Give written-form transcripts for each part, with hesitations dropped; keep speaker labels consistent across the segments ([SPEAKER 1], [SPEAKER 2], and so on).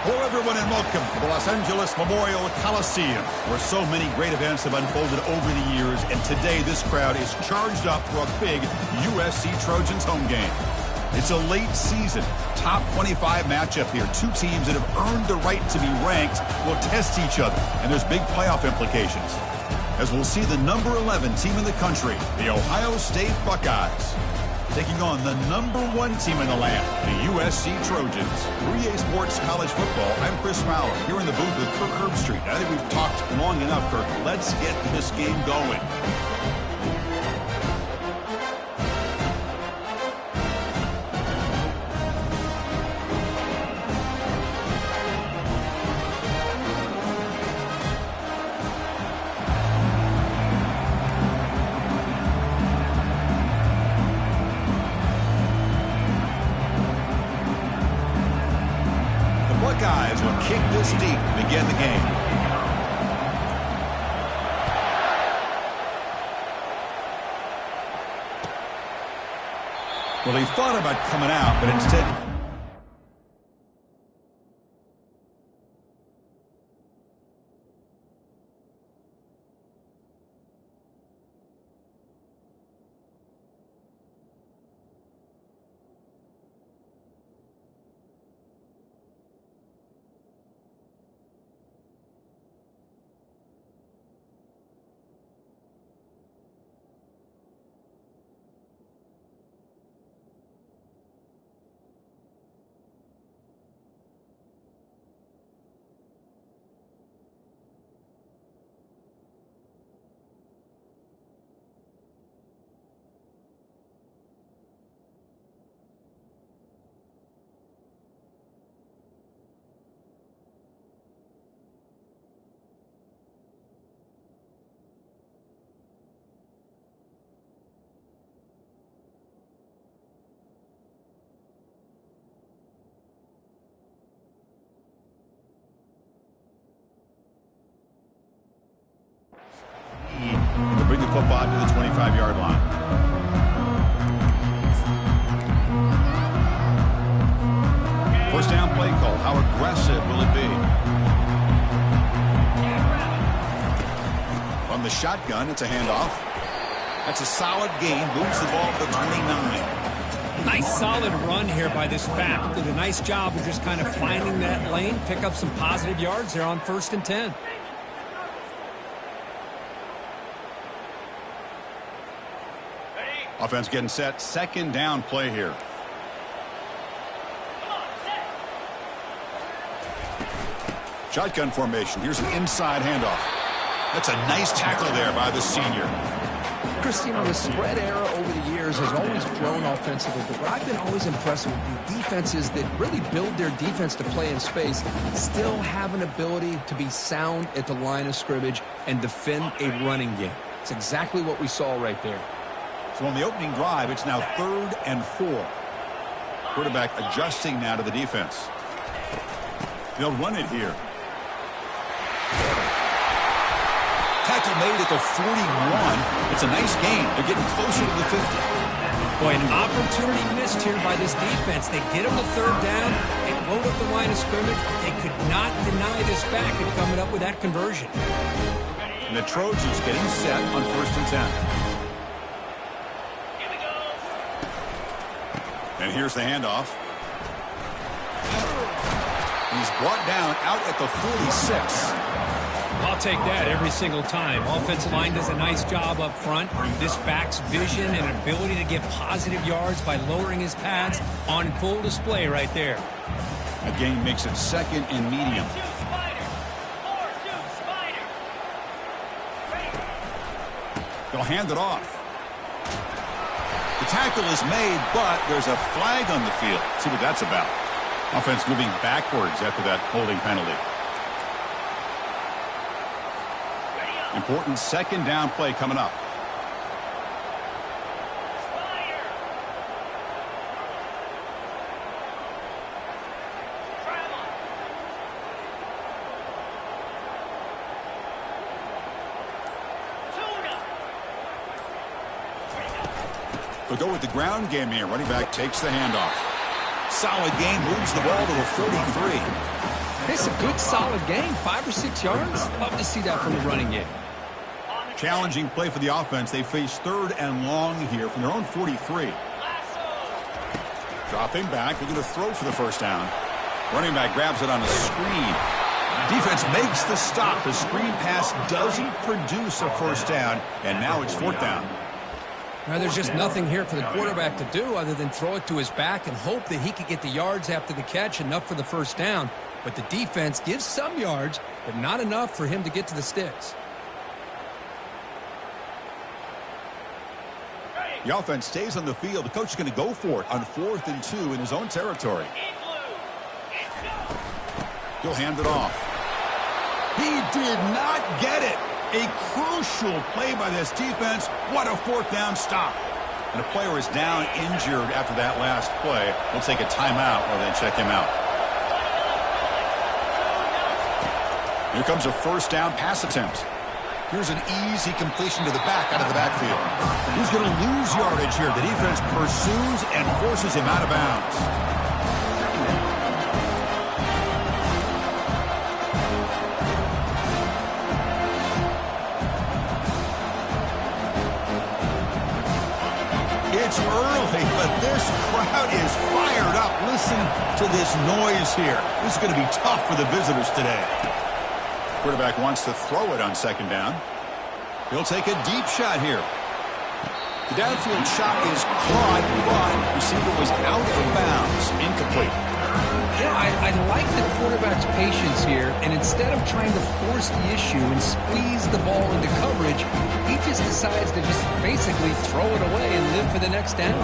[SPEAKER 1] Hello, everyone, and welcome to the Los Angeles Memorial Coliseum, where so many great events have unfolded over the years, and today this crowd is charged up for a big USC Trojans home game. It's a late season, top 25 matchup here. Two teams that have earned the right to be ranked will test each other, and there's big playoff implications. As we'll see the number 11 team in the country, the Ohio State Buckeyes, taking on the number 1 team in the land, the USC Trojans. 3A Sports College Football, I'm Chris Fowler, here in the booth with Kirk Herbstreit. I think we've talked long enough, Kirk. Let's get this game going. Buckeyes will kick this deep to begin the game. Well, he thought about coming out, but instead... to bring the football to the 25-yard line. First down play call. How aggressive will it be? From the shotgun, it's a handoff. That's a solid gain. Moves the ball to the 29.
[SPEAKER 2] Nice solid run here by this back. Did a nice job of just kind of finding that lane, pick up some positive yards there on 1st and 10.
[SPEAKER 1] Offense getting set. Second down play here. Shotgun formation. Here's an inside handoff. That's a nice tackle there by the senior.
[SPEAKER 3] Chris, you know, the spread era over the years has always grown offensively, but what I've been always impressed with the defenses that really build their defense to play in space still have an ability to be sound at the line of scrimmage and defend a running game. It's exactly what we saw right there.
[SPEAKER 1] So on the opening drive, it's now 3rd and 4. Quarterback adjusting now to the defense. They'll run it here. Tackle made at the 41. It's a nice gain. They're getting closer to the 50.
[SPEAKER 2] Boy, an opportunity missed here by this defense. They get them the 3rd down. They load up the line of scrimmage. They could not deny this back and coming up with that conversion.
[SPEAKER 1] And the Trojans getting set on 1st and 10. And here's the handoff. He's brought down out at the 46.
[SPEAKER 2] I'll take that every single time. Offensive line does a nice job up front. This back's vision and ability to get positive yards by lowering his pads on full display right there.
[SPEAKER 1] A gain makes it 2nd and medium. They'll hand it off. The tackle is made, but there's a flag on the field. See what that's about. Offense moving backwards after that holding penalty. Important 2nd down play coming up. They'll go with the ground game here. Running back takes the handoff. Solid gain, moves the ball to the 43.
[SPEAKER 3] It's a good, solid game. 5 or 6 yards. Love to see that from the running game.
[SPEAKER 1] Challenging play for the offense. They face 3rd and long here from their own 43. Dropping back. They're going to throw for the first down. Running back grabs it on a screen. Defense makes the stop. The screen pass doesn't produce a first down, and now it's 4th down.
[SPEAKER 3] Now, there's just nothing here for the quarterback to do other than throw it to his back and hope that he could get the yards after the catch, enough for the first down. But the defense gives some yards, but not enough for him to get to the sticks.
[SPEAKER 1] The offense stays on the field. The coach is going to go for it on 4th and 2 in his own territory. He'll hand it off. He did not get it. A crucial play by this defense. What a 4th down stop. And a player is down injured after that last play. We'll take a timeout or then check him out. Here comes a first down pass attempt. Here's an easy completion to the back out of the backfield. Who's going to lose yardage here? The defense pursues and forces him out of bounds. It's early, but this crowd is fired up. Listen to this noise here. This is going to be tough for the visitors today. Quarterback wants to throw it on 2nd down. He'll take a deep shot here. The downfield shot is caught, but receiver was out of bounds. Incomplete.
[SPEAKER 3] Yeah, I like the quarterback's patience here, and instead of trying to force the issue and squeeze the ball into coverage, he just decides to just basically throw it away and live for the next down.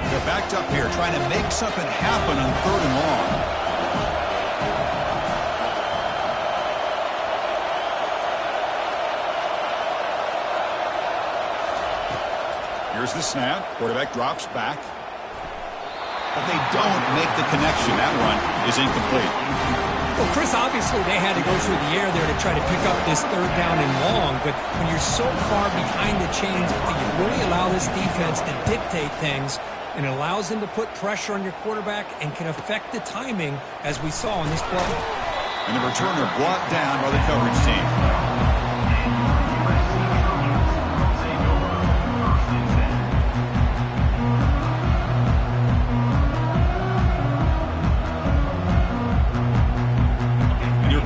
[SPEAKER 1] They're backed up here, trying to make something happen on 3rd and long. Here's the snap. Quarterback drops back. But they don't make the connection. That run is incomplete.
[SPEAKER 2] Well, Chris, obviously they had to go through the air there to try to pick up this 3rd down and long, but when you're so far behind the chains, you really allow this defense to dictate things, and it allows them to put pressure on your quarterback and can affect the timing, as we saw in this play.
[SPEAKER 1] And the returner brought down by the coverage team.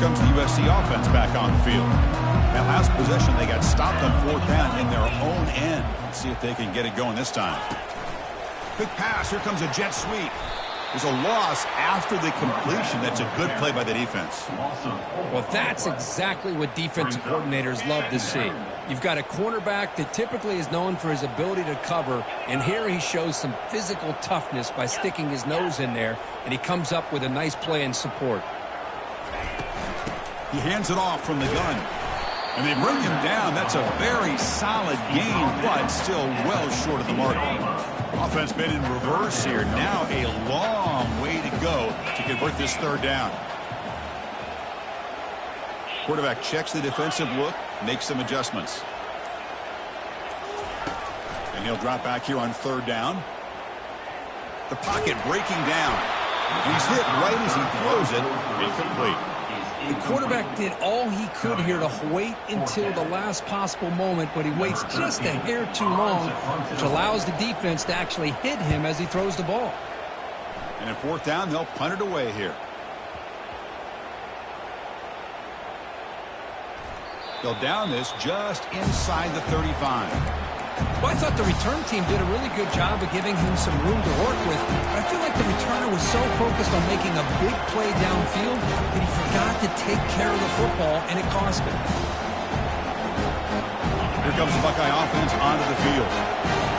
[SPEAKER 1] Comes the USC offense back on the field. That last possession, they got stopped on 4th down in their own end. Let's see if they can get it going this time. Quick pass. Here comes a jet sweep. There's a loss after the completion. That's a good play by the defense.
[SPEAKER 3] Well, that's exactly what defensive coordinators love to see. You've got a cornerback that typically is known for his ability to cover, and here he shows some physical toughness by sticking his nose in there, and he comes up with a nice play in support.
[SPEAKER 1] He hands it off from the gun. And they bring him down. That's a very solid gain, but still well short of the mark. Offense been in reverse here. Now a long way to go to convert this 3rd down. Quarterback checks the defensive look, makes some adjustments. And he'll drop back here on 3rd down. The pocket breaking down. He's hit right as he throws it. Incomplete.
[SPEAKER 3] The quarterback did all he could here to wait until the last possible moment, but he waits just a hair too long, which allows the defense to actually hit him as he throws the ball.
[SPEAKER 1] And in 4th down, they'll punt it away here. They'll down this just inside the 35.
[SPEAKER 3] Well, I thought the return team did a really good job of giving him some room to work with, but I feel like the returner was so focused on making a big play downfield that he forgot to take care of the football, and it cost him.
[SPEAKER 1] Here comes the Buckeye offense onto the field.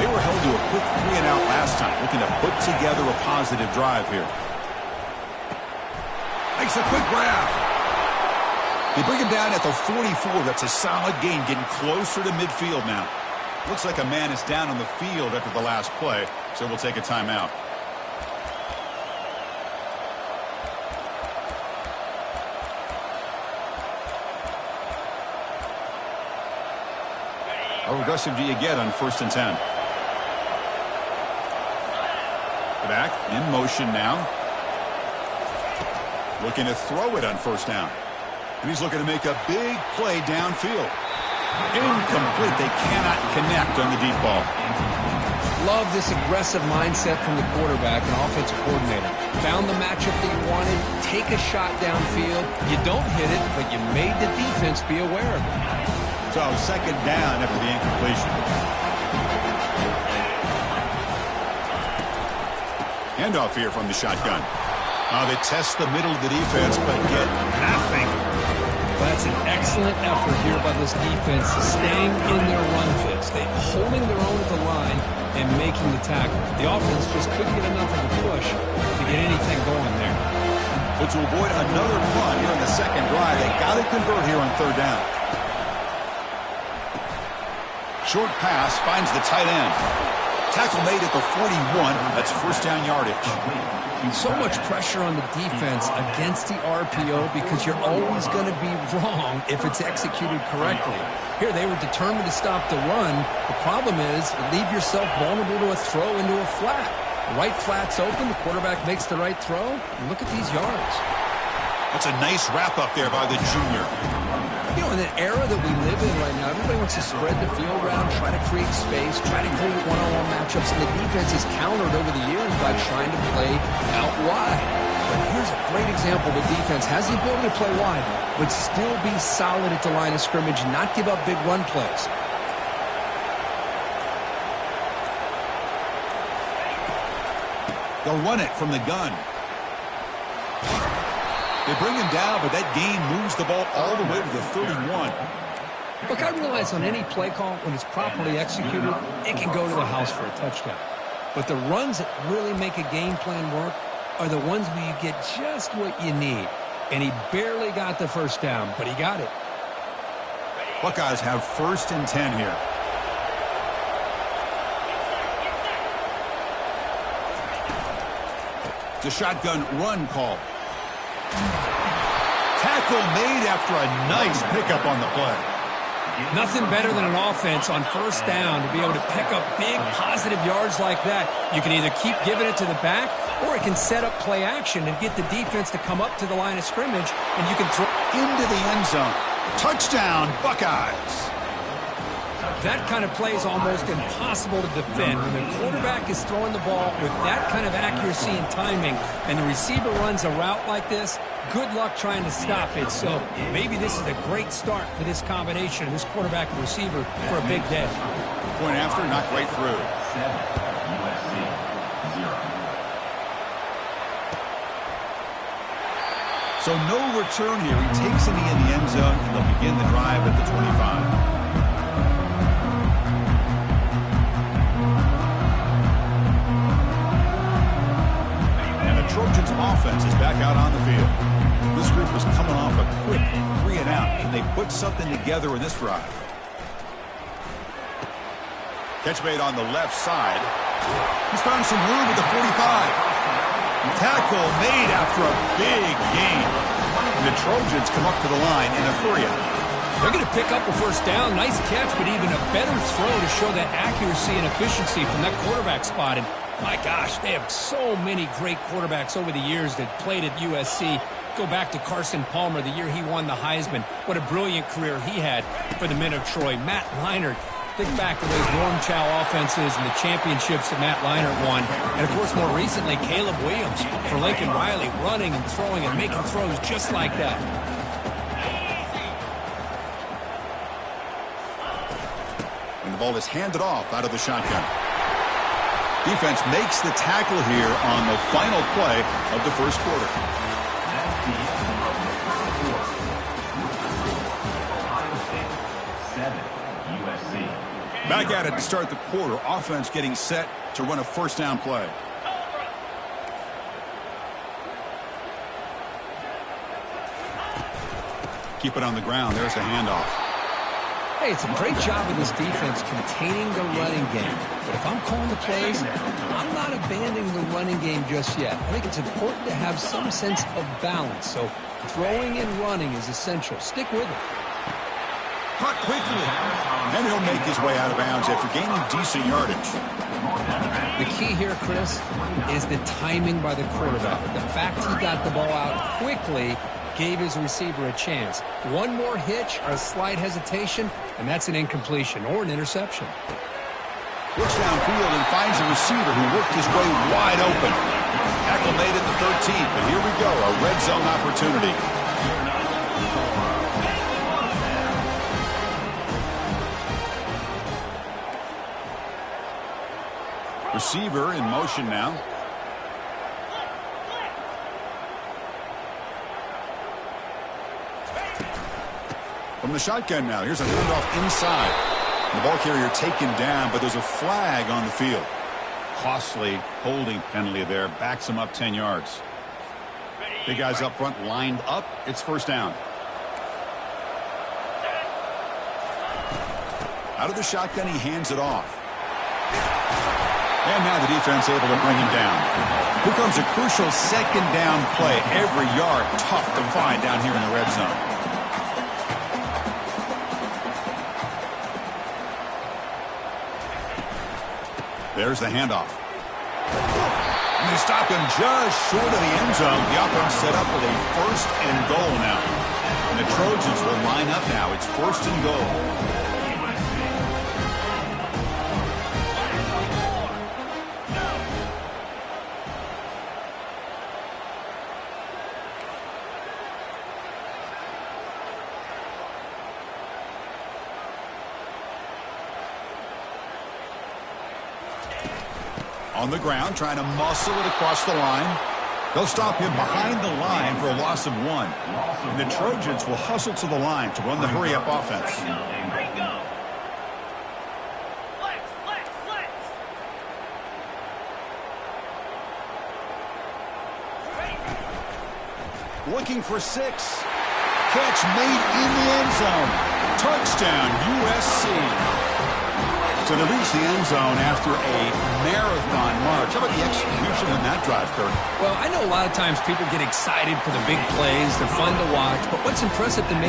[SPEAKER 1] They were held to a quick 3-and-out last time, looking to put together a positive drive here. Makes a quick grab. They bring him down at the 44. That's a solid gain, getting closer to midfield now. Looks like a man is down on the field after the last play, so we'll take a timeout. How aggressive do you get on 1st and 10? Back in motion now. Looking to throw it on first down. And he's looking to make a big play downfield. Incomplete. They cannot connect on the deep ball.
[SPEAKER 3] Love this aggressive mindset from the quarterback and offensive coordinator. Found the matchup that you wanted. Take a shot downfield. You don't hit it, but you made the defense be aware of it.
[SPEAKER 1] So second down after the incompletion. Handoff here from the shotgun. They test the middle of the defense, but get nothing.
[SPEAKER 3] That's an excellent effort here by this defense, staying in their run fits. They're holding their own at the line and making the tackle. The offense just couldn't get enough of a push to get anything going there.
[SPEAKER 1] So to avoid another punt here in the second drive, they got to convert here on third down. Short pass finds the tight end. Tackle made at the 41. That's first down yardage.
[SPEAKER 3] So much pressure on the defense against the RPO because you're always going to be wrong if it's executed correctly. Here, they were determined to stop the run. The problem is you leave yourself vulnerable to a throw into a flat. The right flat's open. The quarterback makes the right throw. And look at these yards.
[SPEAKER 1] That's a nice wrap-up there by the junior.
[SPEAKER 3] You know, in an era that we live in right now, everybody wants to spread the field around, try to create space, try to create one-on-one matchups, and the defense is countered over the years by trying to play out wide. But here's a great example. The defense has the ability to play wide, but still be solid at the line of scrimmage and not give up big run plays.
[SPEAKER 1] They'll run it from the gun. They bring him down, but that gain moves the ball all the way to the 31.
[SPEAKER 3] Look, I realize on any play call, when it's properly executed, it can go to the house for a touchdown. But the runs that really make a game plan work are the ones where you get just what you need. And he barely got the first down, but he got it.
[SPEAKER 1] Buckeyes have first and 10 here. It's a shotgun run call. Tackle made after a nice pickup on the play.
[SPEAKER 2] Nothing better than an offense on first down to be able to pick up big positive yards like that. You can either keep giving it to the back, or it can set up play action and get the defense to come up to the line of scrimmage, and you can throw
[SPEAKER 1] into the end zone. Touchdown, Buckeyes.
[SPEAKER 2] That kind of play is almost impossible to defend. When the quarterback is throwing the ball with that kind of accuracy and timing, and the receiver runs a route like this, good luck trying to stop it. So maybe this is a great start for this combination, this quarterback and receiver, for a big day.
[SPEAKER 1] Point after, not right through. So no return here. He takes it in the end zone, and they'll begin the drive at the 25. Trojans offense is back out on the field. This group was coming off a quick 3-and-out, and they put something together in this drive. Catch made on the left side. He's found some room at the 45. Tackle made after a big gain. And the Trojans come up to the line in a hurry.
[SPEAKER 2] They're going to pick up a first down. Nice catch, but even a better throw to show that accuracy and efficiency from that quarterback spot. And my gosh, they have so many great quarterbacks over the years that played at USC. Go back to Carson Palmer, the year he won the Heisman. What a brilliant career he had for the men of Troy. Matt Leinart, think back to those Norm Chow offenses and the championships that Matt Leinart won. And, of course, more recently, Caleb Williams for Lincoln Riley, running and throwing and making throws just like that.
[SPEAKER 1] And the ball is handed off out of the shotgun. Defense makes the tackle here on the final play of the first quarter. Back at it to start the quarter. Offense getting set to run a first down play. Keep it on the ground. There's the handoff.
[SPEAKER 3] Hey, it's a great job of this defense containing the running game. But if I'm calling the plays, I'm not abandoning the running game just yet. I think it's important to have some sense of balance. So throwing and running is essential. Stick with it.
[SPEAKER 1] Caught quickly. And he'll make his way out of bounds after gaining decent yardage.
[SPEAKER 3] The key here, Chris, is the timing by the quarterback. The fact he got the ball out quickly gave his receiver a chance. One more hitch or a slight hesitation, and that's an incompletion or an interception.
[SPEAKER 1] Looks downfield and finds a receiver who worked his way wide open. Tackle made at the 13th, but here we go, a red zone opportunity. Receiver in motion now. From the shotgun now, here's a handoff inside. The ball carrier taken down, but there's a flag on the field. Costly holding penalty there. Backs him up 10 yards. Big guys up front lined up. It's first down. Out of the shotgun, he hands it off. And now the defense able to bring him down. Here comes a crucial second down play. Every yard tough to find down here in the red zone. There's the handoff. And they stop him just short of the end zone. The offense set up with a first and goal now. And the Trojans will line up now. It's first and goal. On the ground, trying to muscle it across the line. They'll stop him behind the line for a loss of 1. And the Trojans will hustle to the line to run the hurry-up offense. Looking for 6. Catch made in the end zone. Touchdown, USC. So they reach the end zone after a marathon march. How about the execution on that drive, Kirk?
[SPEAKER 3] Well, I know a lot of times people get excited for the big plays. They're fun to watch. But what's impressive to me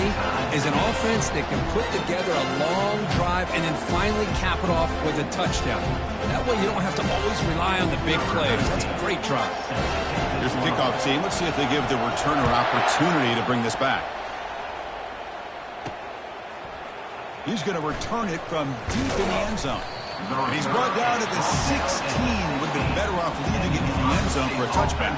[SPEAKER 3] is an offense that can put together a long drive and then finally cap it off with a touchdown. That way you don't have to always rely on the big plays. That's a great drive.
[SPEAKER 1] Here's the kickoff team. Let's see if they give the returner opportunity to bring this back. He's going to return it from deep in the end zone. And he's brought down at the 16. Would have been better off leaving it in the end zone for a touchback.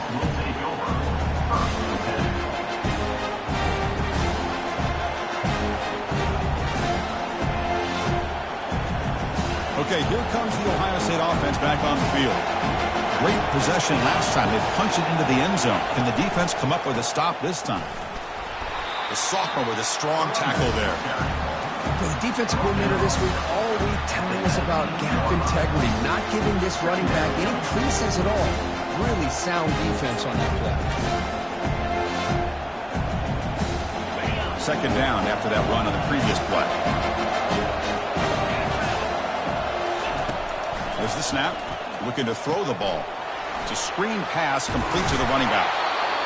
[SPEAKER 1] Okay, here comes the Ohio State offense back on the field. Great possession last time. They punched it into the end zone. Can the defense come up with a stop this time? The sophomore with a strong tackle there.
[SPEAKER 3] For the defensive coordinator this week, all week telling us about gap integrity, not giving this running back any creases at all. Really sound defense on that play.
[SPEAKER 1] Second down after that run on the previous play. There's the snap. Looking to throw the ball. It's a screen pass complete to the running back.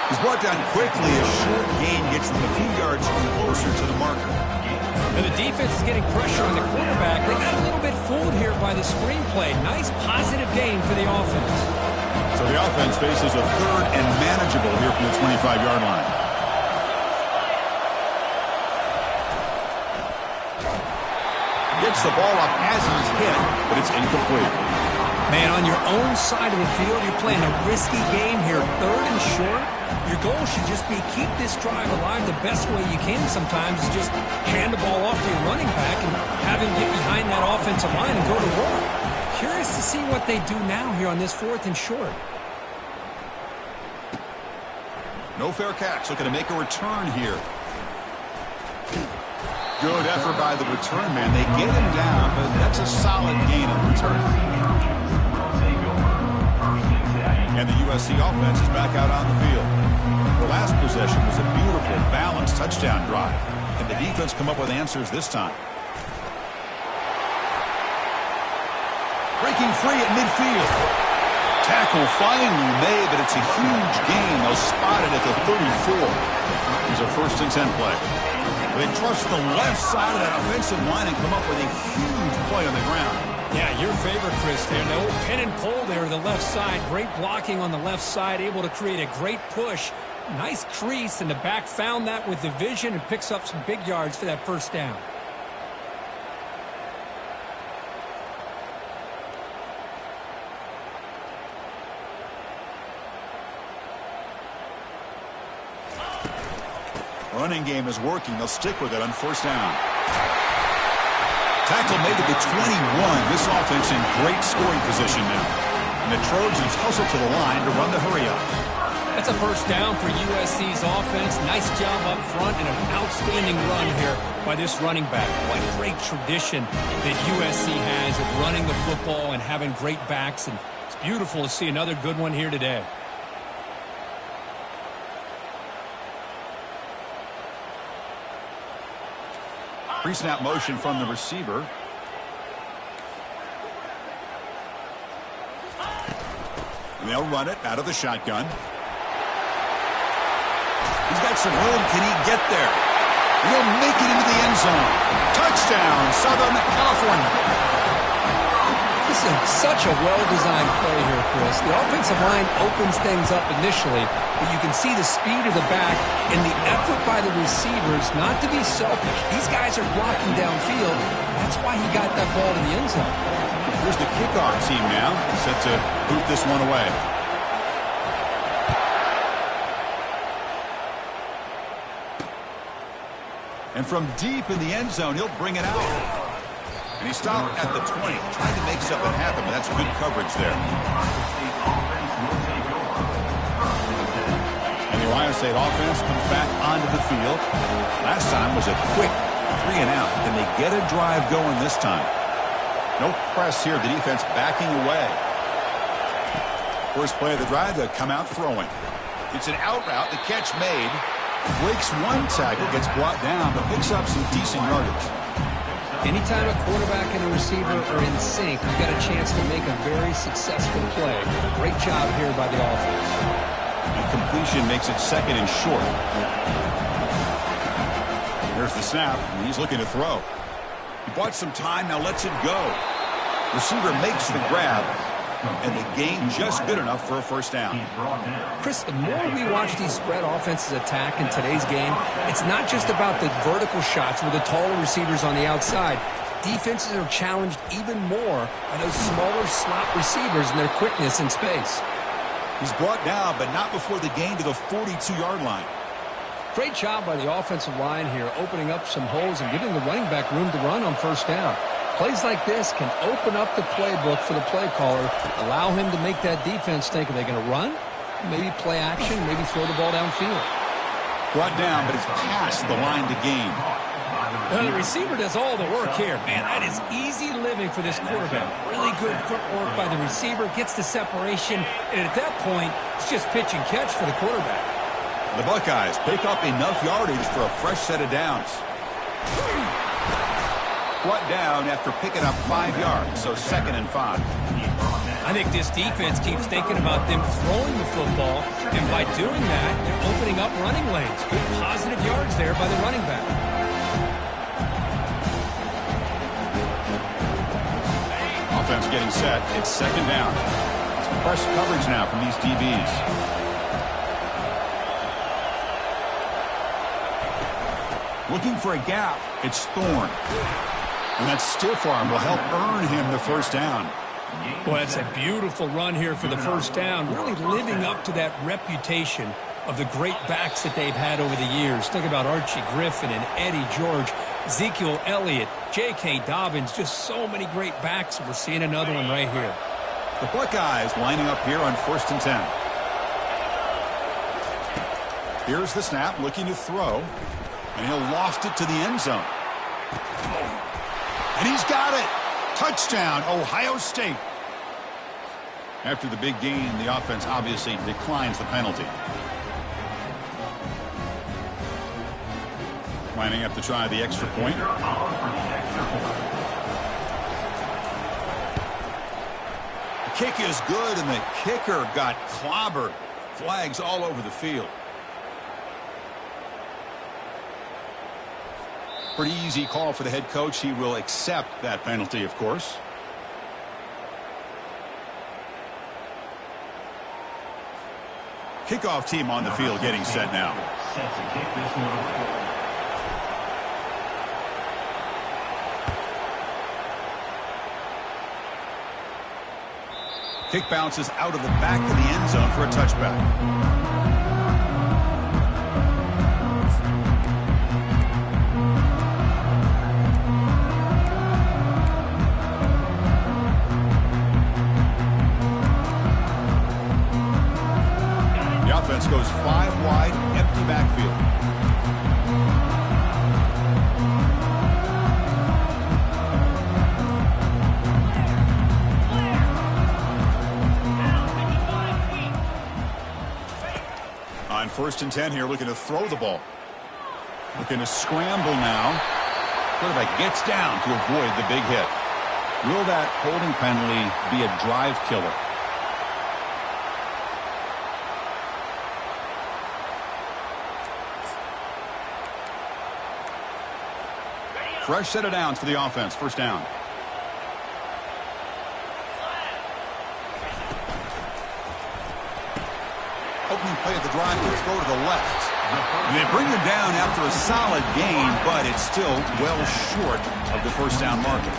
[SPEAKER 1] He's brought down quickly. A short gain gets them a few yards closer to the marker.
[SPEAKER 2] And the defense is getting pressure on the quarterback. They got a little bit fooled here by the screenplay. Nice positive gain for the offense.
[SPEAKER 1] So the offense faces a third and manageable here from the 25-yard line. Gets the ball up as he's hit, but it's incomplete.
[SPEAKER 2] Man, on your own side of the field, you're playing a risky game here. Third and short. Your goal should just be keep this drive alive the best way you can sometimes is just hand the ball off to your running back and have him get behind that offensive line and go to work. Curious to see what they do now here on this 4th and short.
[SPEAKER 1] No fair catch. Looking to make a return here. Good effort by the return man. They get him down, but that's a solid gain on the return. And the USC offense is back out on the field. The last possession was a beautiful, balanced touchdown drive. Can the defense come up with answers this time? Breaking free at midfield. Tackle finally made, but it's a huge gain. They'll spot it at the 34. It's a 1st and 10 play. They trust the left side of that offensive line and come up with a huge play on the ground.
[SPEAKER 2] Yeah, your favorite, Chris, there. The old pin and pull there, the left side. Great blocking on the left side, able to create a great push. Nice crease, and the back found that with the vision and picks up some big yards for that first down.
[SPEAKER 1] Running game is working. They'll stick with it on first down. Tackle made at the 21. This offense in great scoring position now. And the Trojans hustle to the line to run the hurry-up.
[SPEAKER 2] That's a first down for USC's offense. Nice job up front and an outstanding run here by this running back. What great tradition that USC has of running the football and having great backs. And it's beautiful to see another good one here today.
[SPEAKER 1] Pre-snap motion from the receiver. And they'll run it out of the shotgun. He's got some room. Can he get there? He'll make it into the end zone. Touchdown, Southern California.
[SPEAKER 3] This is such a well-designed play here, Chris. The offensive line opens things up initially, but you can see the speed of the back and the effort by the receivers not to be selfish. These guys are blocking downfield. That's why he got that ball to the end zone.
[SPEAKER 1] Here's the kickoff team now, set to boot this one away. And from deep in the end zone, he'll bring it out. And he stopped at the 20, trying to make something happen, but that's good coverage there. And the Ohio State offense comes back onto the field. Last time was a quick 3 and out. Can they get a drive going this time? No press here. The defense backing away. First play of the drive, they'll come out throwing. It's an out route. The catch made. Breaks one tackle, gets brought down, but picks up some decent yardage.
[SPEAKER 3] Anytime a quarterback and a receiver are in sync, you've got a chance to make a very successful play. Great job here by the offense.
[SPEAKER 1] And completion makes it second and short. There's the snap, and he's looking to throw. He bought some time, now lets it go. Receiver makes the grab, and the gain just good enough for a first down.
[SPEAKER 3] Chris, the more we watch these spread offenses attack in today's game, it's not just about the vertical shots with the taller receivers on the outside. Defenses are challenged even more by those smaller slot receivers and their quickness in space.
[SPEAKER 1] He's brought down, but not before the gain to the 42-yard line.
[SPEAKER 3] Great job by the offensive line here, opening up some holes and giving the running back room to run on first down. Plays like this can open up the playbook for the play caller, allow him to make that defense think, are they going to run? Maybe play action, maybe throw the ball downfield.
[SPEAKER 1] Brought down, but it's past the line to gain.
[SPEAKER 2] The receiver does all the work here. Man, that is easy living for this quarterback. Really good footwork by the receiver, gets the separation, and at that point, it's just pitch and catch for the quarterback.
[SPEAKER 1] The Buckeyes pick up enough yardage for a fresh set of downs. Brought down after picking up 5 yards, so 2nd and 5.
[SPEAKER 2] I think this defense keeps thinking about them throwing the football, and by doing that, they're opening up running lanes. Good positive yards there by the running back.
[SPEAKER 1] Offense getting set. It's 2nd down. It's press coverage now from these DBs. Looking for a gap. It's Thorne. And that stiff arm will help earn him the first down.
[SPEAKER 2] Well, that's a beautiful run here for the first down, really living up to that reputation of the great backs that they've had over the years. Think about Archie Griffin and Eddie George, Ezekiel Elliott, J.K. Dobbins, just so many great backs. We're seeing another one right here.
[SPEAKER 1] The Buckeyes lining up here on 1st and 10. Here's the snap, looking to throw, and he'll loft it to the end zone. And he's got it. Touchdown, Ohio State. After the big gain, the offense obviously declines the penalty. Lining up to try the extra point. The kick is good, and the kicker got clobbered. Flags all over the field. Pretty easy call for the head coach. He will accept that penalty, of course. Kickoff team on the field getting set now.
[SPEAKER 4] Set to kick this one.
[SPEAKER 1] Kick bounces out of the back of the end zone for a touchback. The offense goes 5 wide, empty backfield. On 1st and 10 here, looking to throw the ball. Looking to scramble now. Quarterback gets down to avoid the big hit. Will that holding penalty be a drive killer? Fresh set of downs for the offense. 1st down. Opening play of the drive to throw to the left. And they bring him down after a solid gain, but it's still well short of the 1st down marker.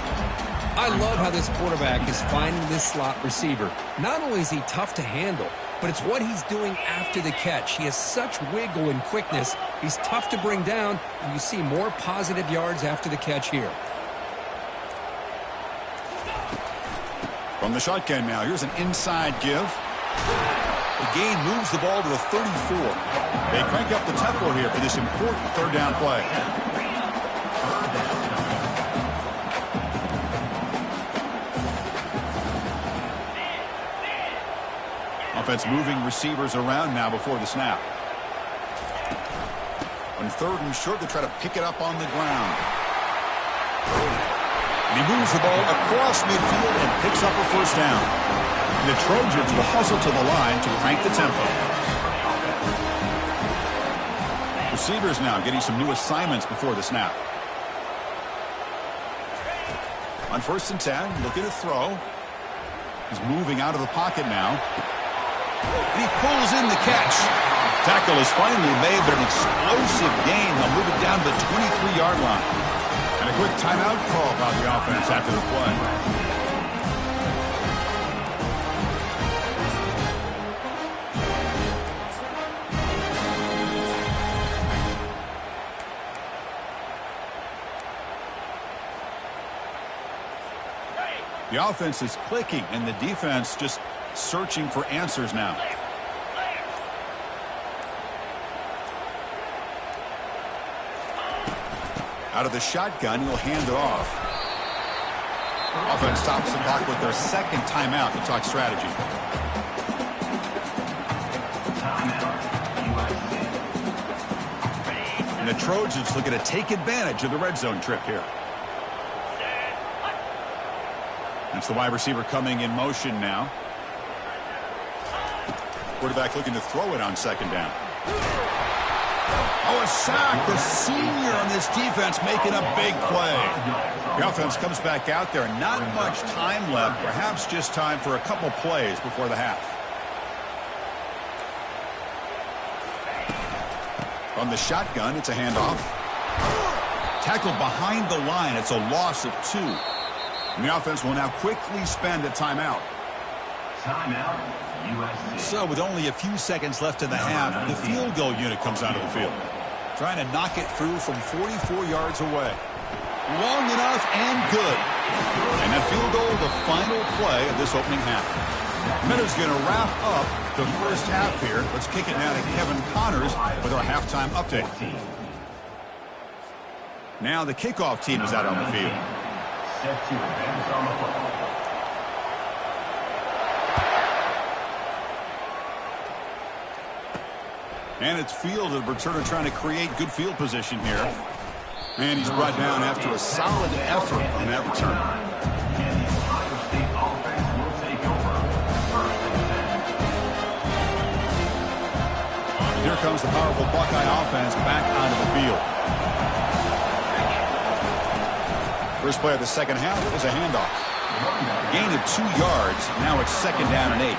[SPEAKER 3] I love how this quarterback is finding this slot receiver. Not only is he tough to handle, but it's what he's doing after the catch. He has such wiggle and quickness. He's tough to bring down, and you see more positive yards after the catch here.
[SPEAKER 1] From the shotgun now, here's an inside give. The gain moves the ball to the 34. They crank up the tempo here for this important 3rd down play. Offense moving receivers around now before the snap. On 3rd and short, they try to pick it up on the ground. And he moves the ball across midfield and picks up a 1st down. The Trojans will hustle to the line to crank the tempo. Receivers now getting some new assignments before the snap. On 1st and 10, looking to throw. He's moving out of the pocket now. And he pulls in the catch. Tackle is finally made, but an explosive gain. They'll move it down to the 23-yard line. And a quick timeout call by the offense after the play. The offense is clicking, and the defense just searching for answers now. Out of the shotgun, he'll hand it off. Offense stops the clock with their 2nd timeout to talk strategy. And the Trojans looking to take advantage of the red zone trip here. That's the wide receiver coming in motion now. Quarterback looking to throw it on 2nd down. Oh, a sack. The senior on this defense making a big play. The offense comes back out there. Not much time left. Perhaps just time for a couple plays before the half. On the shotgun, it's a handoff. Tackled behind the line. It's a loss of 2. And the offense will now quickly spend a timeout.
[SPEAKER 4] Timeout, USC.
[SPEAKER 1] So with only a few seconds left in the half, the field goal unit comes onto the field. Trying to knock it through from 44 yards away. Long enough and good. And that field goal, the final play of this opening half. Minutes going to wrap up the 1st half here. Let's kick it now to Kevin Connors with our halftime update. Now the kickoff team is out on the field.
[SPEAKER 4] Set to advance on the football.
[SPEAKER 1] And it's fielded. Returner trying to create good field position here. And he's brought down after a solid effort on that return.
[SPEAKER 4] And the Ohio State offense will take over. 1st and 10.
[SPEAKER 1] Here comes the powerful Buckeye offense back onto the field. First play of the 2nd half is a handoff. Gain of 2 yards. Now it's 2nd down and 8.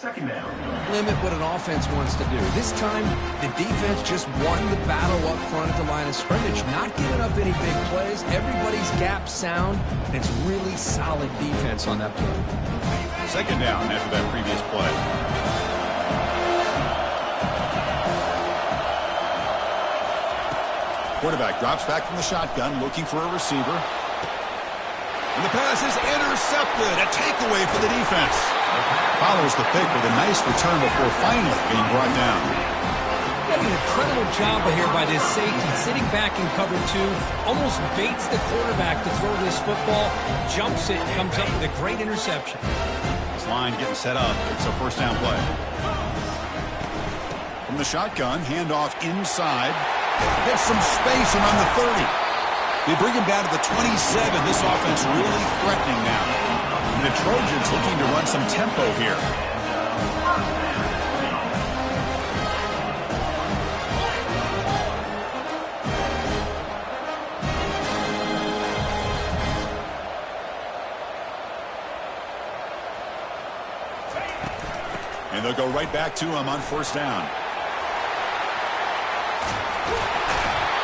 [SPEAKER 4] Second down.
[SPEAKER 3] Limit what an offense wants to do. This time, the defense just won the battle up front at the line of scrimmage, not giving up any big plays. Everybody's gap sound, and it's really solid defense on that play.
[SPEAKER 1] Second down after that previous play. Quarterback drops back from the shotgun, looking for a receiver. And the pass is intercepted. A takeaway for the defense. Follows the pick with a nice return before finally being brought down.
[SPEAKER 2] An incredible job here by this safety, sitting back in cover two, almost baits the quarterback to throw this football, jumps it, comes up with a great interception.
[SPEAKER 1] This line getting set up. It's a first down play. From the shotgun, handoff inside. Gets some space around the 30. They bring him down to the 27. This offense really threatening now. And the Trojans looking to run some tempo here. And they'll go right back to him on first down.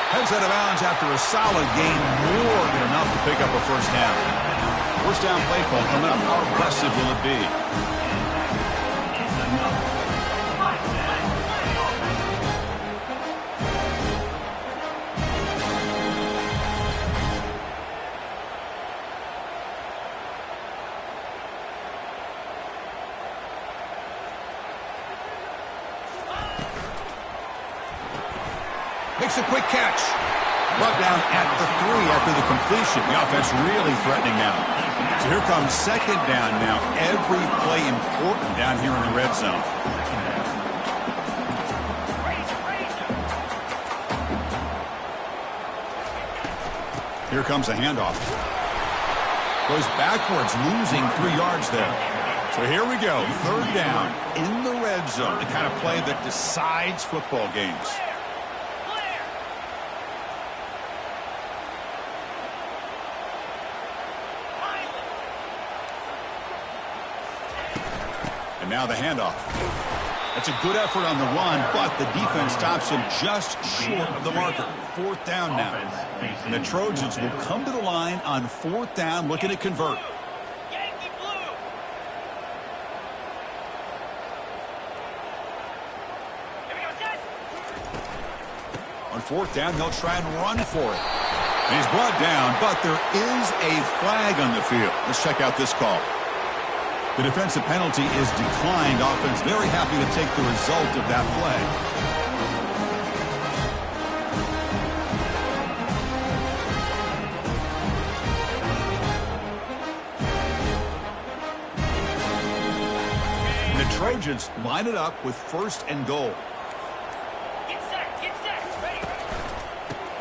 [SPEAKER 1] Heads out of bounds after a solid gain, more than enough to pick up a first down. First down play call coming up. How aggressive will it be? Makes a quick catch. Brought down at the 3 after the completion. The offense really threatening now. So here comes second down now. Every play important down here in the red zone. Here comes a handoff. Goes backwards, losing 3 yards there. So here we go. Third down in the red zone. The kind of play that decides football games. Now the handoff. That's a good effort on the run, but the defense stops him just short of the marker. Fourth down now. And the Trojans will come to the line on fourth down, looking to convert. On fourth down, they'll try and run for it. And he's brought down, but there is a flag on the field. Let's check out this call. The defensive penalty is declined. Offense very happy to take the result of that play. And the Trojans line it up with first and goal.
[SPEAKER 5] Get set, ready.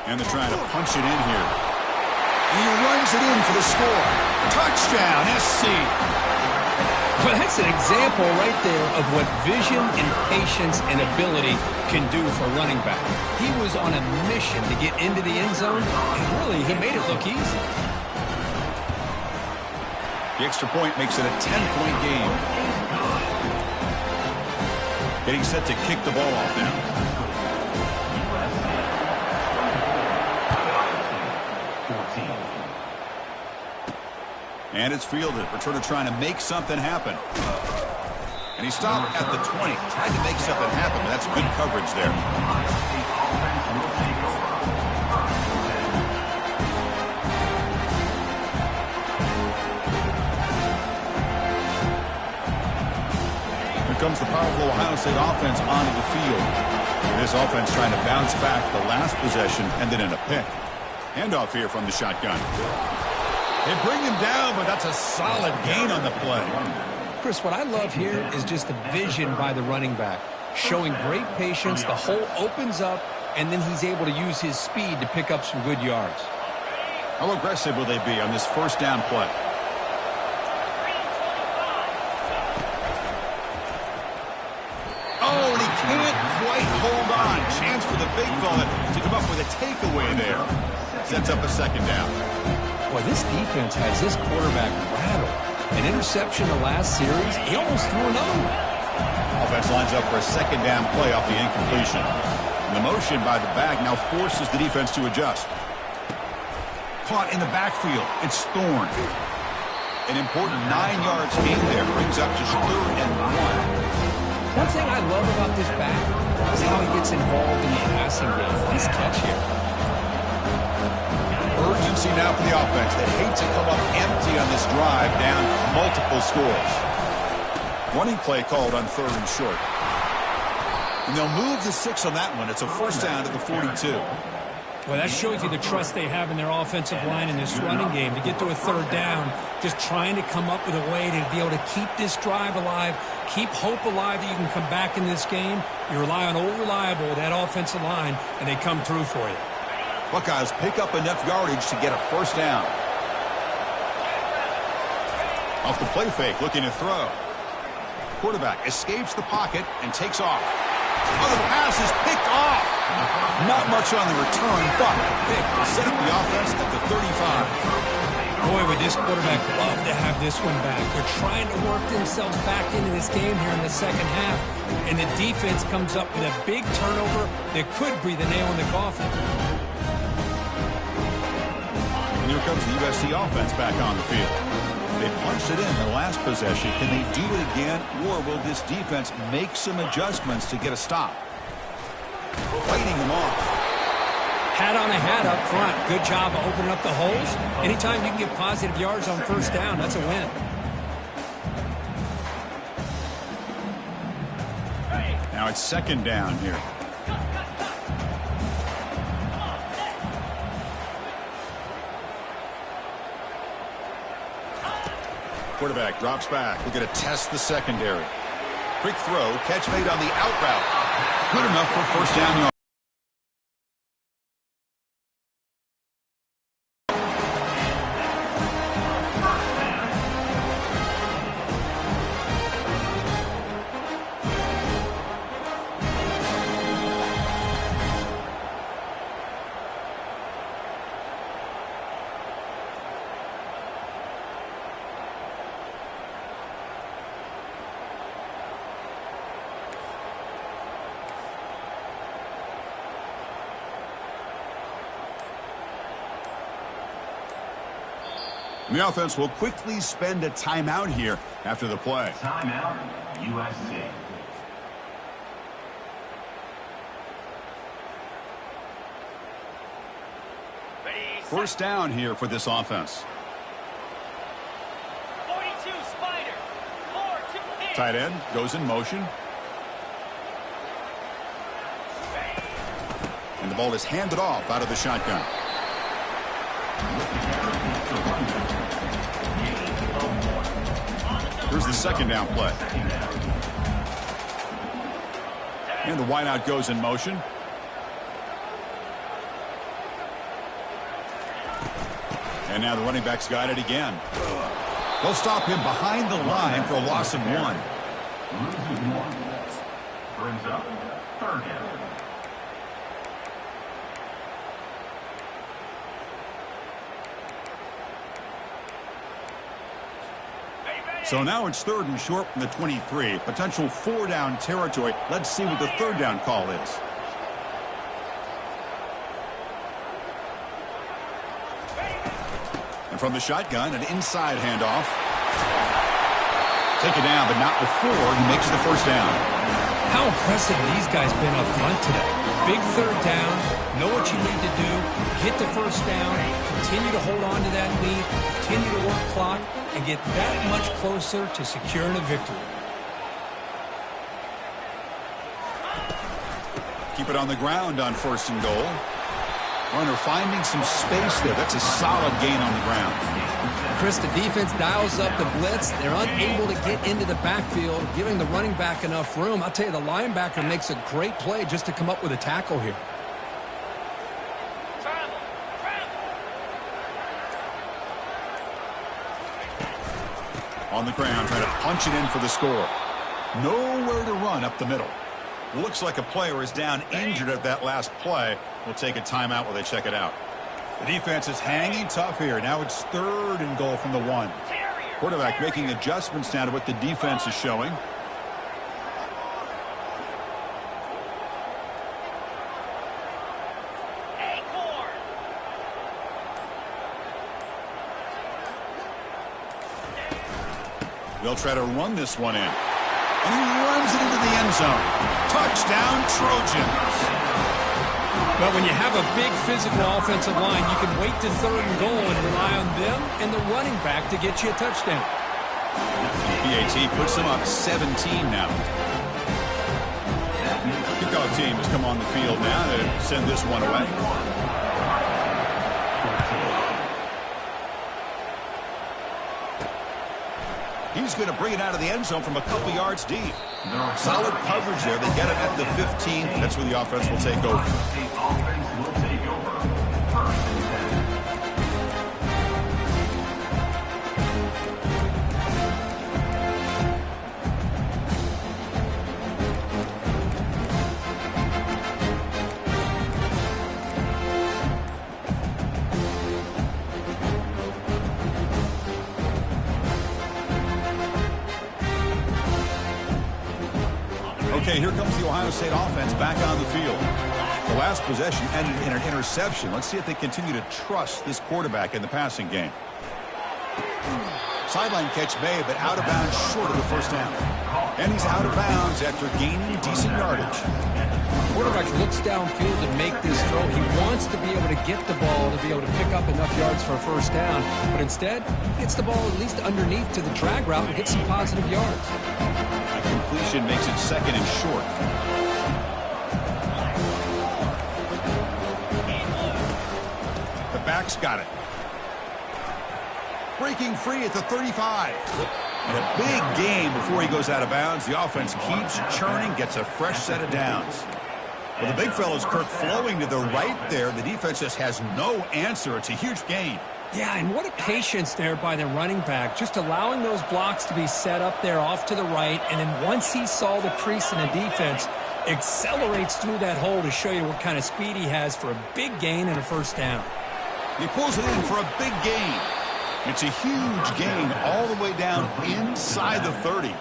[SPEAKER 1] And they're trying to punch it in here. And he runs it in for the score. Touchdown, SC.
[SPEAKER 2] Well, that's an example right there of what vision and patience and ability can do for a running back. He was on a mission to get into the end zone, and really, he made it look easy.
[SPEAKER 1] The extra point makes it a 10-point game. Getting set to kick the ball off now. And it's fielded. Returner trying to make something happen. And he stopped at the 20. Tried to make something happen, but that's good coverage there. Here comes the powerful Ohio State offense onto the field. And this offense trying to bounce back the last possession and then in a pick. Handoff here from the shotgun. They bring him down, but that's a solid gain on the play.
[SPEAKER 2] Chris, what I love here is just the vision by the running back. Showing great patience, the hole opens up, and then he's able to use his speed to pick up some good yards.
[SPEAKER 1] How aggressive will they be on this first down play? Oh, and he can't quite hold on. Chance for the big fella to come up with a takeaway there. Sets up a second down.
[SPEAKER 2] Boy, this defense has this quarterback rattled. An interception the last series, he almost threw another one.
[SPEAKER 1] Offense lines up for a second down play off the incompletion. And the motion by the back now forces the defense to adjust. Caught in the backfield. It's Thorne. An important 9 yards gain there brings up just 3rd and 1.
[SPEAKER 3] One thing I love about this back is how he gets involved in the passing game. Nice catch here.
[SPEAKER 1] Urgency now for the offense. They hate to come up empty on this drive, down multiple scores. Running play called on 3rd and short. And they'll move the 6 on that one. It's a first down to the 42.
[SPEAKER 2] Well, that shows you the trust they have in their offensive line in this running game. To get to a 3rd down, just trying to come up with a way to be able to keep this drive alive, keep hope alive that you can come back in this game. You rely on old reliable, that offensive line, and they come through for you.
[SPEAKER 1] Buckeyes pick up enough yardage to get a first down. Off the play fake, looking to throw. Quarterback escapes the pocket and takes off. Oh, the pass is picked off. Not much on the return, but pick will set up the offense at the 35.
[SPEAKER 2] Boy, would this quarterback love to have this one back. They're trying to work themselves back into this game here in the second half, and the defense comes up with a big turnover that could breathe a nail in the coffin.
[SPEAKER 1] And here comes the USC offense back on the field. They punched it in the last possession. Can they do it again, or will this defense make some adjustments to get a stop? Fighting them off.
[SPEAKER 2] Hat on a hat up front. Good job of opening up the holes. Anytime you can get positive yards on first down, that's a win.
[SPEAKER 1] Now it's second down here. Quarterback drops back. We're going to test the secondary. Quick throw. Catch made on the out route. Good enough for first down yard. The offense will quickly spend a timeout here after the play.
[SPEAKER 4] Timeout, USC.
[SPEAKER 1] First down here for this offense.
[SPEAKER 5] 42 Spider. 4-2
[SPEAKER 1] Tight end goes in motion. And the ball is handed off out of the shotgun. Here's the second down play. And the wideout goes in motion. And now the running back's got it again. They'll stop him behind the line for a loss of 1.
[SPEAKER 4] Loses 1. Brings up 3rd down.
[SPEAKER 1] So now it's 3rd and short from the 23. Potential 4-down territory. Let's see what the 3rd down call is. And from the shotgun, an inside handoff. Take it down, but not before he makes the first down.
[SPEAKER 2] How impressive these guys been up front today. Big 3rd down. Know what you need to do. Get the first down. Continue to hold on to that lead. Continue to work clock. And get that much closer to securing a victory.
[SPEAKER 1] Keep it on the ground on 1st and goal. Runner finding some space there. That's a solid gain on the ground.
[SPEAKER 3] Chris, the defense dials up the blitz. They're unable to get into the backfield, giving the running back enough room. I'll tell you, the linebacker makes a great play just to come up with a tackle here.
[SPEAKER 1] On the ground, trying to punch it in for the score. Nowhere to run up the middle. Looks like a player is down injured at that last play. We'll take a timeout while they check it out. The defense is hanging tough here. Now it's 3rd and goal from the 1. Quarterback making adjustments now to what the defense is showing. They'll try to run this one in. And he runs it into the end zone. Touchdown, Trojans.
[SPEAKER 2] But when you have a big physical offensive line, you can wait to third and goal and rely on them and the running back to get you a touchdown.
[SPEAKER 1] PAT puts them up 17 now. Kickoff team has come on the field now to send this one away. He's going to bring it out of the end zone from a couple yards deep. Solid coverage there. They get it at the 15. That's where the offense will take over. Okay, here comes the Ohio State offense back on the field. The last possession ended in an interception. Let's see if they continue to trust this quarterback in the passing game. Sideline catch made, but out of bounds short of the first down. And he's out of bounds after gaining decent yardage.
[SPEAKER 3] Quarterback looks downfield to make this throw. He wants to be able to get the ball to be able to pick up enough yards for a first down. But instead, he gets the ball at least underneath to the drag route and gets some positive yards.
[SPEAKER 1] Completion makes it second and short. The back's got it. Breaking free at the 35. And a big gain before he goes out of bounds. The offense keeps churning, gets a fresh set of downs. Well, the big fella's Kirk flowing to the right there. The defense just has no answer. It's a huge gain.
[SPEAKER 2] Yeah, and what a patience there by the running back, just allowing those blocks to be set up there off to the right, and then once he saw the crease in the defense, accelerates through that hole to show you what kind of speed he has for a big gain and a first down.
[SPEAKER 1] He pulls it in for a big gain. It's a huge gain all the way down inside the 30.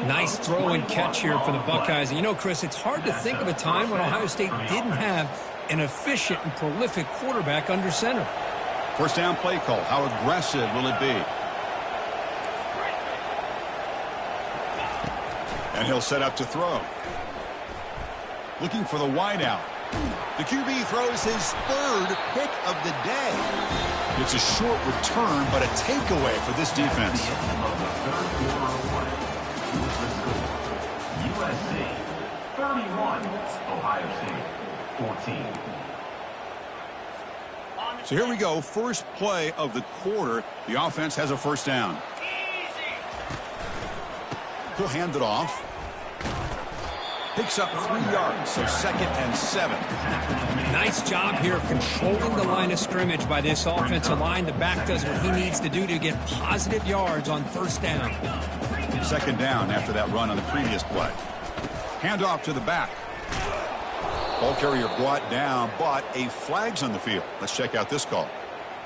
[SPEAKER 2] Nice throw and catch here for the Buckeyes. And you know, Chris, it's hard to think of a time when Ohio State didn't have an efficient and prolific quarterback under center.
[SPEAKER 1] First down play call. How aggressive will it be? And he'll set up to throw. Looking for the wideout. The QB throws his third pick of the day. It's a short return, but a takeaway for this defense.
[SPEAKER 4] USC 31, Ohio State 14.
[SPEAKER 1] So here we go. First play of the quarter. The offense has a first down. He'll hand it off. Picks up 3 yards, so second and 7.
[SPEAKER 2] Nice job here of controlling the line of scrimmage by this offensive line. The back does what he needs to do to get positive yards on first down.
[SPEAKER 1] Second down after that run on the previous play. Hand off to the back. Ball carrier brought down, but a flag's on the field. Let's check out this call.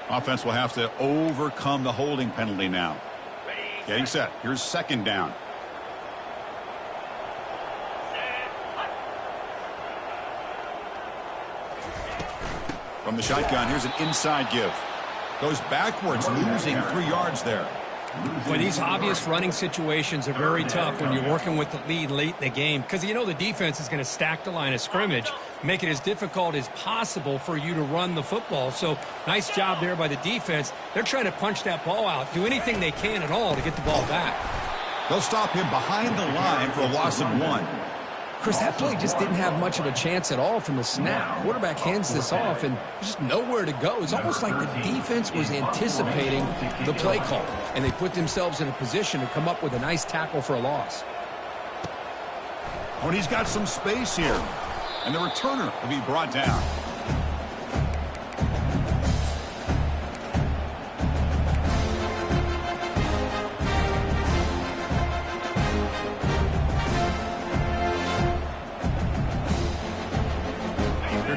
[SPEAKER 1] Offense will have to overcome the holding penalty now. Getting set. Here's second down. From the shotgun, here's an inside give. Goes backwards, losing 3 yards there.
[SPEAKER 2] Boy, these obvious running situations are very tough when you're working with the lead late in the game, because you know the defense is going to stack the line of scrimmage, make it as difficult as possible for you to run the football. So nice job there by the defense. They're trying to punch that ball out, do anything they can at all to get the ball back.
[SPEAKER 1] They'll stop him behind the line for a loss of 1.
[SPEAKER 3] Chris, that play just didn't have much of a chance at all from the snap. Quarterback hands this off, and there's just nowhere to go. It's almost like the defense was anticipating the play call, and they put themselves in a position to come up with a nice tackle for a loss.
[SPEAKER 1] Oh, and he's got some space here, and the returner will be brought down.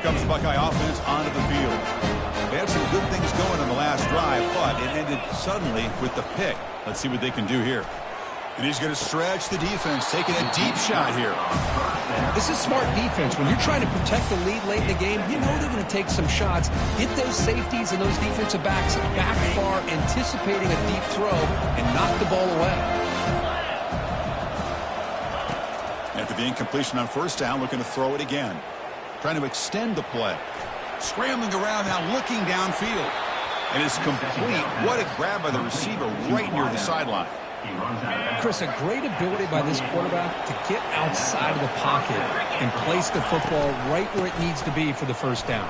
[SPEAKER 1] Comes the Buckeye offense onto the field. They had some good things going on the last drive, but it ended suddenly with the pick. Let's see what they can do here. And he's going to stretch the defense, taking a deep shot here.
[SPEAKER 3] This is smart defense. When you're trying to protect the lead late in the game, you know they're going to take some shots, get those safeties and those defensive backs back far, anticipating a deep throw, and knock the ball away.
[SPEAKER 1] After the incompletion on first down, looking to throw it again. Trying to extend the play. Scrambling around now, looking downfield. And it's complete. What a grab by the receiver right near the sideline.
[SPEAKER 2] Chris, a great ability by this quarterback to get outside of the pocket and place the football right where it needs to be for the first down.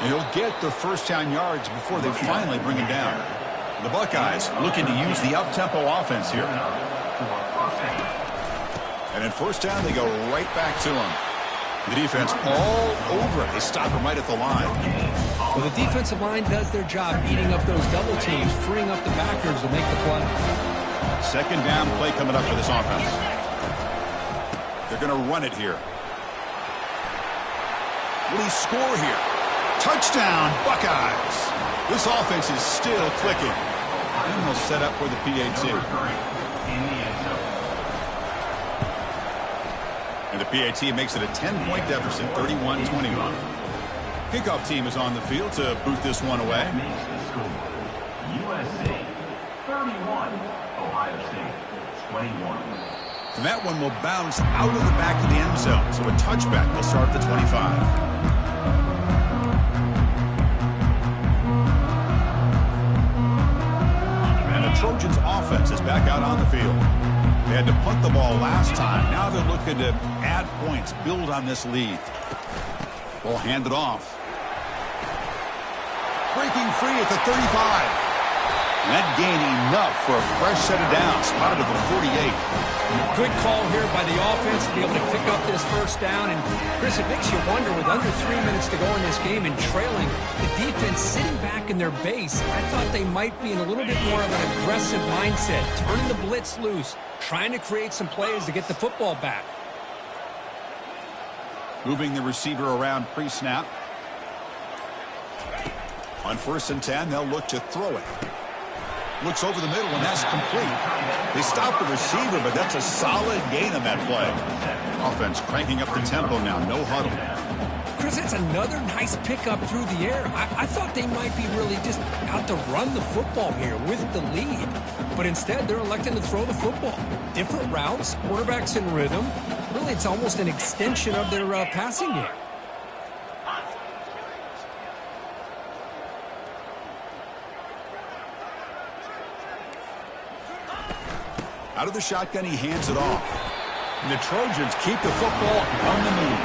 [SPEAKER 1] And he'll get the first down yards before they finally bring him down. The Buckeyes looking to use the up-tempo offense here. And in first down, they go right back to him. The defense all over it. They stop him right at the line.
[SPEAKER 2] Well, the defensive line does their job eating up those double teams, freeing up the backers to make the play.
[SPEAKER 1] Second down play coming up for this offense. They're going to run it here. Will he score here? Touchdown, Buckeyes. This offense is still clicking. And they'll set up for the PAT. And the PAT makes it a 10-point deficit, 31-21. Kickoff team is on the field to boot this one away.
[SPEAKER 4] USC 31, Ohio State 21.
[SPEAKER 1] And that one will bounce out of the back of the end zone. So a touchback will start at the 25. Trojans offense is back out on the field. They had to punt the ball last time. Now they're looking to add points, build on this lead. Ball handed off. Breaking free at the 35. And that gained enough for a fresh set of downs. Spotted at the 48.
[SPEAKER 2] Good call here by the offense to be able to pick up this first down. And, Chris, it makes you wonder, with under 3 minutes to go in this game and trailing, the defense sitting back in their base. I thought they might be in a little bit more of an aggressive mindset, turning the blitz loose, trying to create some plays to get the football back.
[SPEAKER 1] Moving the receiver around pre-snap. On 1st and 10, they'll look to throw it. Looks over the middle, and that's complete. They stop the receiver, but that's a solid gain on that play. Offense cranking up the tempo now. No huddle.
[SPEAKER 2] Chris, that's another nice pickup through the air. I thought they might be really just out to run the football here with the lead. But instead, they're electing to throw the football. Different routes, quarterbacks in rhythm. Really, it's almost an extension of their passing game.
[SPEAKER 1] Out of the shotgun, he hands it off. And the Trojans keep the football on the move.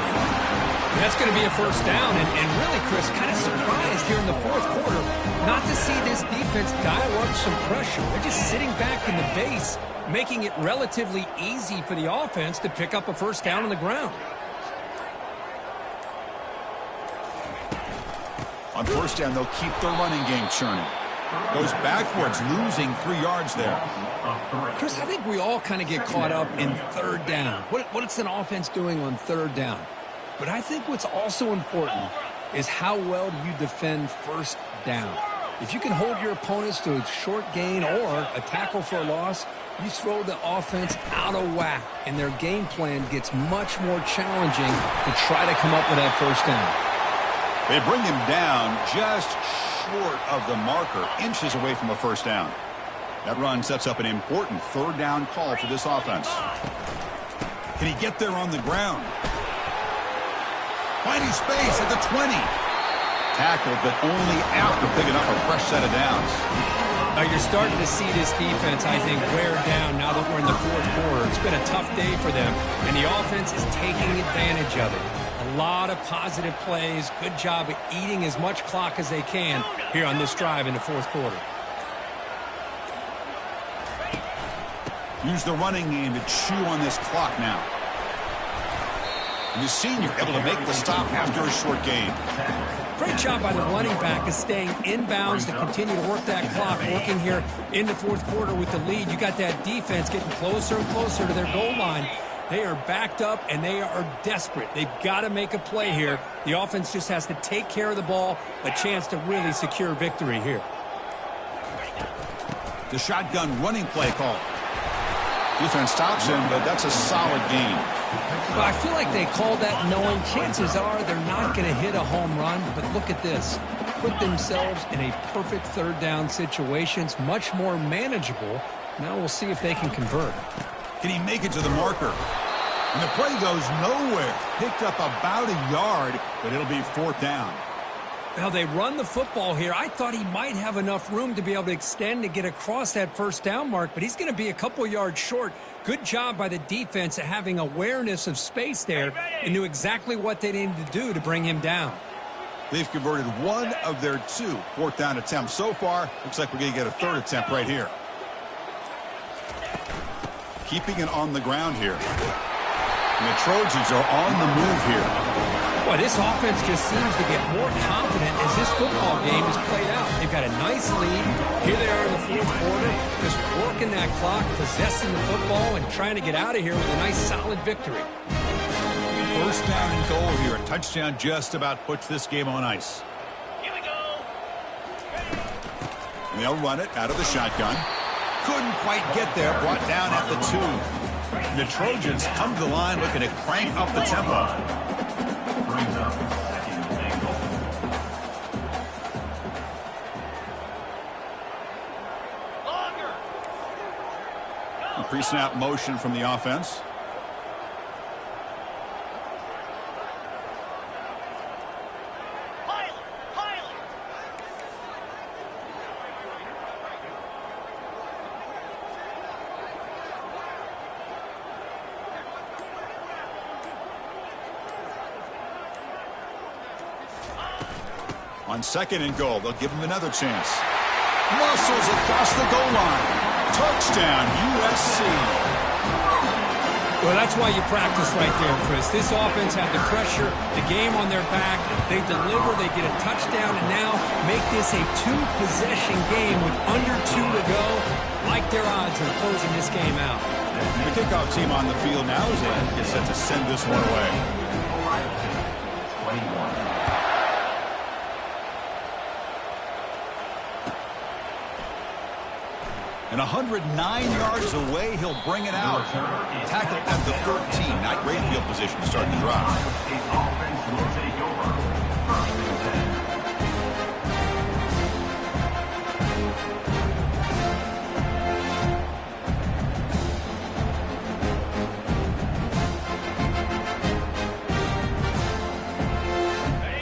[SPEAKER 2] That's going to be a first down. And really, Chris, kind of surprised here in the fourth quarter not to see this defense dial up some pressure. They're just sitting back in the base, making it relatively easy for the offense to pick up a first down on the ground.
[SPEAKER 1] On first down, they'll keep their running game churning. Goes backwards, losing 3 yards there.
[SPEAKER 2] Chris, I think we all kind of get caught up in third down. What's an offense doing on third down? But I think what's also important is how well do you defend first down. If you can hold your opponents to a short gain or a tackle for a loss, you throw the offense out of whack, and their game plan gets much more challenging to try to come up with that first down.
[SPEAKER 1] They bring him down just short of the marker, inches away from a first down. That run sets up an important third down call for this offense. Can he get there on the ground? Finding space at the 20. Tackled, but only after picking up a fresh set of downs.
[SPEAKER 2] Now you're starting to see this defense, I think, wear down now that we're in the fourth quarter. It's been a tough day for them, and the offense is taking advantage of it. A lot of positive plays. Good job at eating as much clock as they can here on this drive in the fourth quarter.
[SPEAKER 1] Use the running game to chew on this clock now. And the senior able to make the stop after a short gain.
[SPEAKER 2] Great job by the running back of staying inbounds to continue to work that clock, working here in the fourth quarter with the lead. You got that defense getting closer and closer to their goal line. They are backed up, and they are desperate. They've got to make a play here. The offense just has to take care of the ball, a chance to really secure victory here.
[SPEAKER 1] The shotgun running play call. Defense stops him, but that's a solid gain.
[SPEAKER 2] Well, I feel like they called that knowing chances are they're not going to hit a home run, but look at this. Put themselves in a perfect third down situation. It's much more manageable. Now we'll see if they can convert.
[SPEAKER 1] Can he make it to the marker? And the play goes nowhere. Picked up about a yard, but it'll be 4th down.
[SPEAKER 2] Well, they run the football here. I thought he might have enough room to be able to extend and get across that 1st down mark, but he's going to be a couple yards short. Good job by the defense at having awareness of space there and knew exactly what they needed to do to bring him down.
[SPEAKER 1] They've converted one of their 2 4th down attempts so far. Looks like we're going to get a 3rd attempt right here. Keeping it on the ground here. And the Trojans are on the move here.
[SPEAKER 2] Boy, this offense just seems to get more confident as this football game is played out. They've got a nice lead. Here they are in the 4th quarter, just working that clock, possessing the football, and trying to get out of here with a nice, solid victory.
[SPEAKER 1] 1st down and goal here. A touchdown just about puts this game on ice.
[SPEAKER 5] Here we go.
[SPEAKER 1] And they'll run it out of the shotgun. Couldn't quite get there. Brought down at the 2. And the Trojans come to the line looking to crank up the tempo.
[SPEAKER 4] Brings up 2nd and goal.
[SPEAKER 5] Longer.
[SPEAKER 1] Pre-snap motion from the offense.
[SPEAKER 5] Pilot.
[SPEAKER 1] On 2nd and goal, they'll give him another chance. Muscles across the goal line. Touchdown, USC.
[SPEAKER 2] Well, that's why you practice right there, Chris. This offense had the pressure, the game on their back. They deliver, they get a touchdown, and now make this a 2-possession game with under 2 to go. Like their odds of closing this game out.
[SPEAKER 1] The kickoff team on the field now is set to send this one away.
[SPEAKER 4] 21.
[SPEAKER 1] And 109 yards away, he'll bring it out. Tackled at the 13. Not great field position to start the drive.
[SPEAKER 4] State offense will take over. 1st and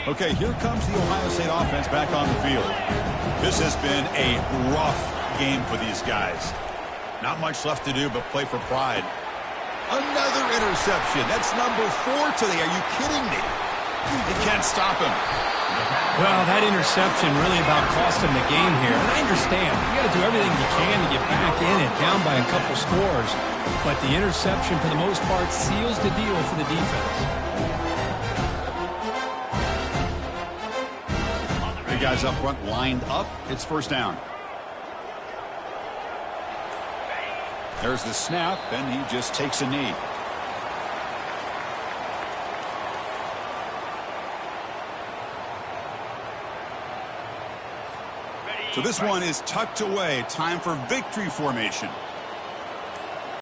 [SPEAKER 1] 10. Okay, here comes the Ohio State offense back on the field. This has been a rough game for these guys. Not much left to do but play for pride. Another interception. That's number 4 today. Are you kidding me? They can't stop him.
[SPEAKER 2] Well, that interception really about cost them the game here. And I understand. You got to do everything you can to get back in it, down by a couple scores. But the interception, for the most part, seals the deal for the defense.
[SPEAKER 1] The guys up front lined up. It's 1st down. There's the snap, and he just takes a knee. So this one is tucked away. Time for victory formation.